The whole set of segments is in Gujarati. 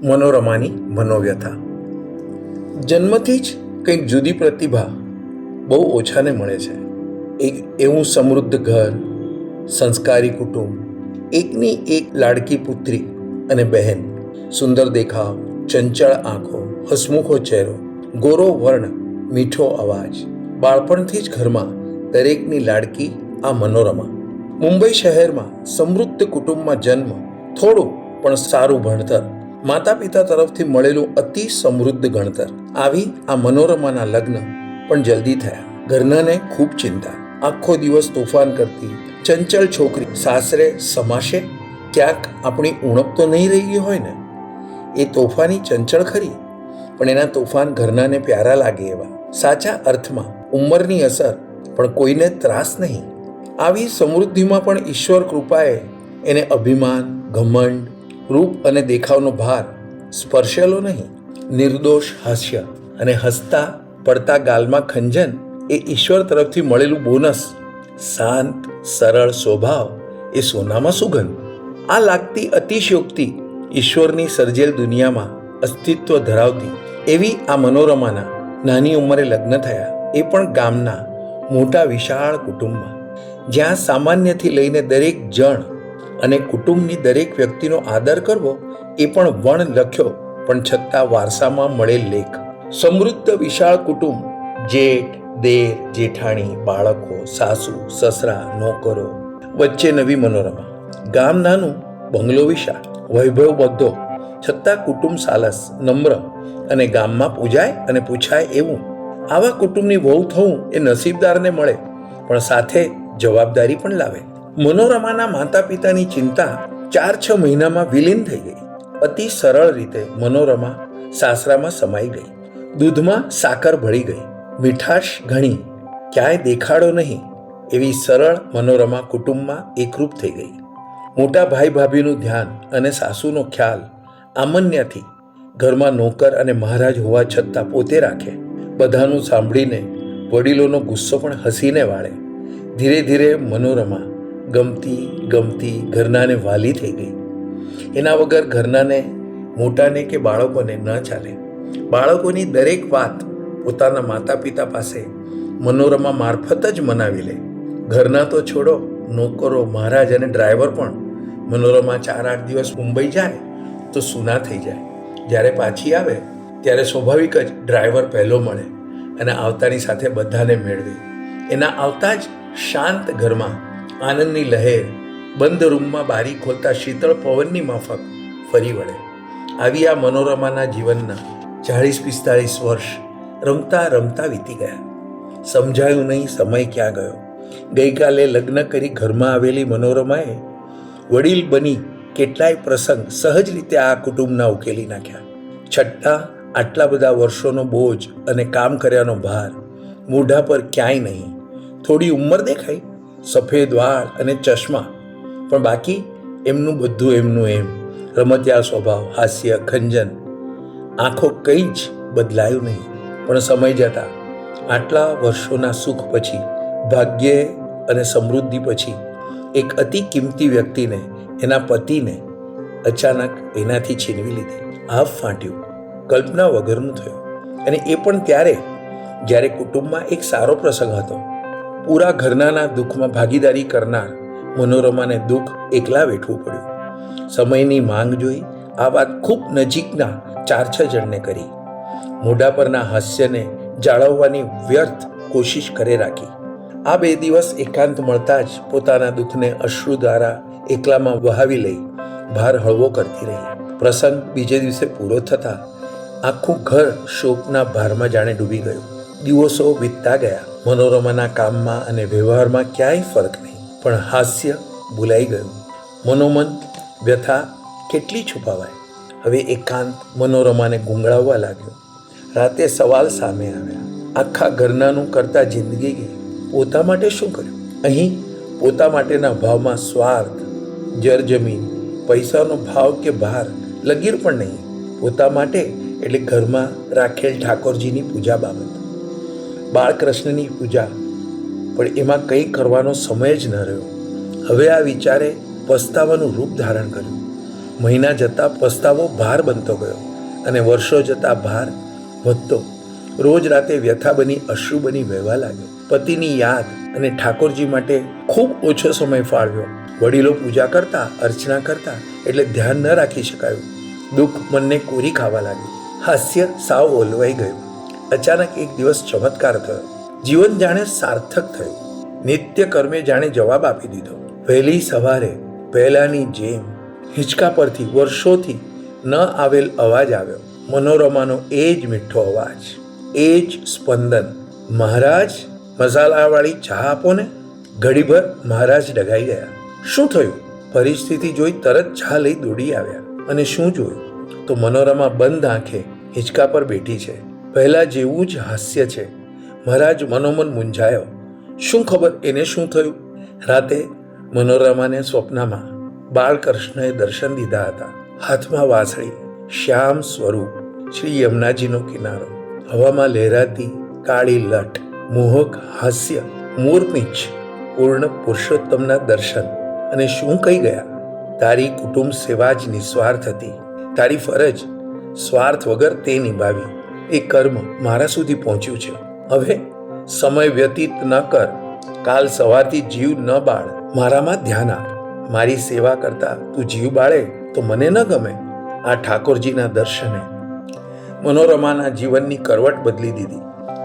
મનોરમાની મનોવ્યથા. જન્મથી જ કંઈક જુદી પ્રતિભા બહુ ઓછાને મળે છે. એક એવું સમૃદ્ધ ઘર, સંસ્કારી કુટુંબ, એકની એક લાડકી પુત્રી અને બહેન, સુંદર દેખાવ, ચંચળ આંખો, હસમુખો ચહેરો, ગોરો વર્ણ, મીઠો અવાજ. બાળપણથી જ ઘરમાં દરેકની લાડકી આ મનોરમા. મુંબઈ શહેરમાં સમૃદ્ધ કુટુંબમાં જન્મ, થોડું પણ સારું ભણતર, માતા પિતા તરફથી મળેલું અતિ સમૃદ્ધ ગણતર. આવી આ મનોરમાના લગ્ન પણ જલ્દી થયા. ઘરનાને ખૂબ ચિંતા. આખો દિવસ તોફાન કરતી ચંચળ છોકરી સાસરે સમાશે? ક્યાંક આપણી ઉણપ તો નહીં રહી ગઈ હોય ને? એ તોફાની ચંચળ ખરી, પણ એના તોફાન ઘરનાને પ્યારા લાગે એવા. સાચા અર્થમાં ઉંમરની અસર, પણ કોઈને ત્રાસ નહીં. આવી સમૃદ્ધિમાં પણ ઈશ્વર કૃપાએ એને અભિમાન, ઘમંડ, રૂપ અને દેખાવનો ભાર સ્પર્શેલો નહીં. નિર્દોષ હાસ્ય અને હસતા પડતા ગાલમાં ખંજન એ ઈશ્વર તરફથી મળેલું બોનસ. શાંત સરળ સ્વભાવ એ સોનામાં સુગંધ. આ લાગતી અતિશયોક્તિ ઈશ્વરની સર્જેલ દુનિયામાં અસ્તિત્વ ધરાવતી એવી આ મનોરમાના નાની ઉંમરે લગ્ન થયા, એ પણ ગામના મોટા વિશાળ કુટુંબમાં, જ્યાં સામાન્યથી લઈને દરેક જણ અને કુટુંબની દરેક વ્યક્તિનો આદર કરવો એ પણ વણ લખ્યો પણ છતાં વારસામાં મળેલ લેખ. સમૃદ્ધ વિશાળ કુટુંબ, જેઠ, દેર, જેઠાણી, બાળકો, સાસુ, સસરા, નોકરો, વચ્ચે નવી મનોરમા. ગામ નાનું, બંગલો વિશાળ, વૈભવ બધો, છતાં કુટુંબ સાલસ, નમ્ર અને ગામમાં પૂજાય અને પૂછાય એવું. આવા કુટુંબની વહુ થવું એ નસીબદારને મળે, પણ સાથે જવાબદારી પણ લાવે. મનોરમાના માતા પિતાની ચિંતા 4-6 મહિનામાં વિલીન થઈ ગઈ. અતિ સરળ રીતે મનોરમા સાસરામાં સમાઈ ગઈ. દૂધમાં સાકર ભળી ગઈ, મીઠાશ ઘણી, ક્યાંય દેખાડો નહીં એવી સરળ મનોરમા કુટુંબમાં એકરૂપ થઈ ગઈ. મોટા ભાઈ ભાભીનું ધ્યાન અને સાસુનો ખ્યાલ આમન્યાથી ઘરમાં નોકર અને મહારાજ હોવા છતાં પોતે રાખે. બધાનું સાંભળીને વડીલોનો ગુસ્સો પણ હસીને વાળે. ધીરે ધીરે મનોરમા ગમતી ઘરનાને વાલી થઈ ગઈ. એના વગર ઘરનાને, મોટાને કે બાળકોને ન ચાલે. બાળકોની દરેક વાત પોતાના માતા પિતા પાસે મનોરમા મારફત જ મનાવી લે. ઘરના તો છોડો, નોકરો, મહારાજ અને ડ્રાઈવર પણ મનોરમા 4-8 દિવસ મુંબઈ જાય તો સૂના થઈ જાય. જ્યારે પાછી આવે ત્યારે સ્વાભાવિક જ ડ્રાઈવર પહેલો મળે અને આવતાની સાથે બધાને મેળવે. એના આવતા જ શાંત ઘરમાં આનંદની લહેર બંધ રૂમમાં બારી ખોલતા શીતળ પવનની માફક ફરી વળે. આવી આ મનોરમાના જીવનના 40-45 વર્ષ રમતા રમતા વીતી ગયા. સમજાયું નહીં સમય ક્યાં ગયો. ગઈકાલે લગ્ન કરી ઘરમાં આવેલી મનોરમાએ વડીલ બની કેટલાય પ્રસંગ સહજ રીતે આ કુટુંબના ઉકેલી નાખ્યા. છઠ્ઠા આટલા બધા વર્ષોનો બોજ અને કામ કર્યાનો ભાર મોઢા પર ક્યાંય નહીં. થોડી ઉંમર દેખાય, સફેદ વાળ અને ચશ્મા, પણ બાકી એમનું બધું એમનું એમ. રમતિયાળ સ્વભાવ, હાસ્ય, ખંજન, આંખો કંઈ જ બદલાયું નહીં. પણ સમય જતાં આટલા વર્ષોના સુખ પછી, ભાગ્ય અને સમૃદ્ધિ પછી એક અતિ કિંમતી વ્યક્તિને, એના પતિને અચાનક એનાથી છીનવી લીધી. આભ ફાટ્યું, કલ્પના વગરનું થયું. અને એ પણ ત્યારે જ્યારે કુટુંબમાં એક સારો પ્રસંગ હતો. પૂરા ઘરનાના દુઃખમાં ભાગીદારી કરનાર મનોરમાને દુઃખ એકલા વેઠવું પડ્યું. સમયની માંગ જોઈ આ વાત ખૂબ નજીકના 4-6 જણને કરી. મોઢા પરના હાસ્યને જાળવવાની વ્યર્થ કોશિશ કરે રાખી. આ 2 દિવસ એકાંત મળતા જ પોતાના દુઃખને અશ્રુ દ્વારા એકલામાં વહાવી લઈ ભાર હળવો કરતી રહી. પ્રસંગ બીજે દિવસે પૂરો થતાં આખું ઘર શોકના ભારમાં જાણે ડૂબી ગયું. દિવસો વીતતા ગયા. મનોરમાના કામમાં અને વ્યવહારમાં ક્યાંય ફરક નહીં, પણ હાસ્ય ભૂલાઈ ગયું. મનોમન વ્યથા કેટલી છુપાવાય. હવે એકાંત મનોરમાને ગુંગળાવવા લાગ્યો. રાતે સવાલ સામે આવ્યા. આખા ઘરનાનું કરતા જિંદગી ગઈ. પોતા માટે શું કર્યું? અહીં પોતા માટેના ભાવમાં સ્વાર્થ, જર જમીન, પૈસાનો ભાવ કે ભાર લગીર પણ નહીં. પોતા માટે એટલે ઘરમાં રાખેલ ઠાકોરજીની પૂજા બાબત, બાળકૃષ્ણની પૂજા, પણ એમાં કંઈ કરવાનો સમય જ ન રહ્યો. હવે આ વિચારે પસ્તાવાનું રૂપ ધારણ કર્યું. મહિના જતાં પસ્તાવો ભાર બનતો ગયો અને વર્ષો જતાં ભાર વધતો. રોજ રાતે વ્યથા બની અશ્રુ બની વહેવા લાગ્યો. પતિની યાદ અને ઠાકોરજી માટે ખૂબ ઓછો સમય ફાળવ્યો. વડીલો પૂજા કરતા, અર્ચના કરતા એટલે ધ્યાન ન રાખી શકાયું. દુઃખ મનને કોરી ખાવા લાગ્યું. હાસ્ય સાવ ઓલવાઈ ગયું. અચાનક એક દિવસ ચમત્કાર થયો. જીવન જાણે સાર્થક થયું. નિત્ય કર્મે જાણે જવાબ આપી દીધો. વહેલી સવારે પહેલાની જેમ હિંચકા પરથી વર્ષોથી ન આવેલ અવાજ આવ્યો. મનોરમાનો એ જ મીઠો અવાજ, એ જ સ્પંદન. મહારાજ, મસાલાવાળી ચા આપો ને. ઘડીભર મહારાજ ડઘાઈ ગયા. શું થયું? પરિસ્થિતિ જોઈ તરત ચા લઈ દોડી આવ્યા. અને શું જોયું તો મનોરમા બંધ આંખે હિંચકા પર બેઠી છે. પહેલા જેવું જ હાસ્ય છે. મહારાજ મનોમન મૂંઝાયો. શું ખબર એને શું થયું? રાતે મનોરમાને સ્વપ્નમાં બાળકૃષ્ણએ દર્શન દીધા હતા. હાથમાં વાંસળી, શ્યામ સ્વરૂપ, શ્રી યમુનાજીનો કિનારો, હવામાં લહેરાતી કાળી લટ, મોહક હાસ્ય, મોરપીંછ, પૂર્ણ પુરુષોત્તમના દર્શન. અને શું કહી ગયા? તારી કુટુંબ સેવા જ નિસ્વાર્થ હતી. તારી ફરજ સ્વાર્થ વગર તે નિભાવી. એ કર્મ મારા સુધી પહોંચ્યું છે. હવે સમય વ્યતીત ન કર. કાલ સવારથી જીવ ન બાળ. મારામાં ધ્યાન આપ. મારી સેવા કરતા તું જીવ બાળે તો મને ન ગમે. આ ઠાકોરજીના દર્શને મનોરમાના જીવનની કરવટ બદલી દીધી.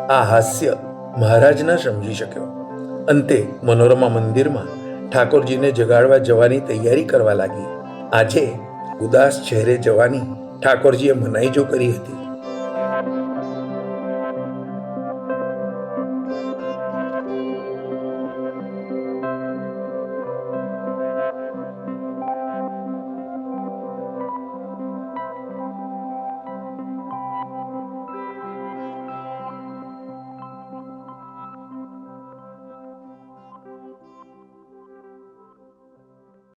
આ હાસ્ય મહારાજ ન સમજી શક્યો. અંતે મનોરમા મંદિરમાં ઠાકોરજીને જગાડવા જવાની તૈયારી કરવા લાગી. આજે ઉદાસ ચહેરે જવાની ઠાકોરજીએ મનાઈ જો કરી હતી.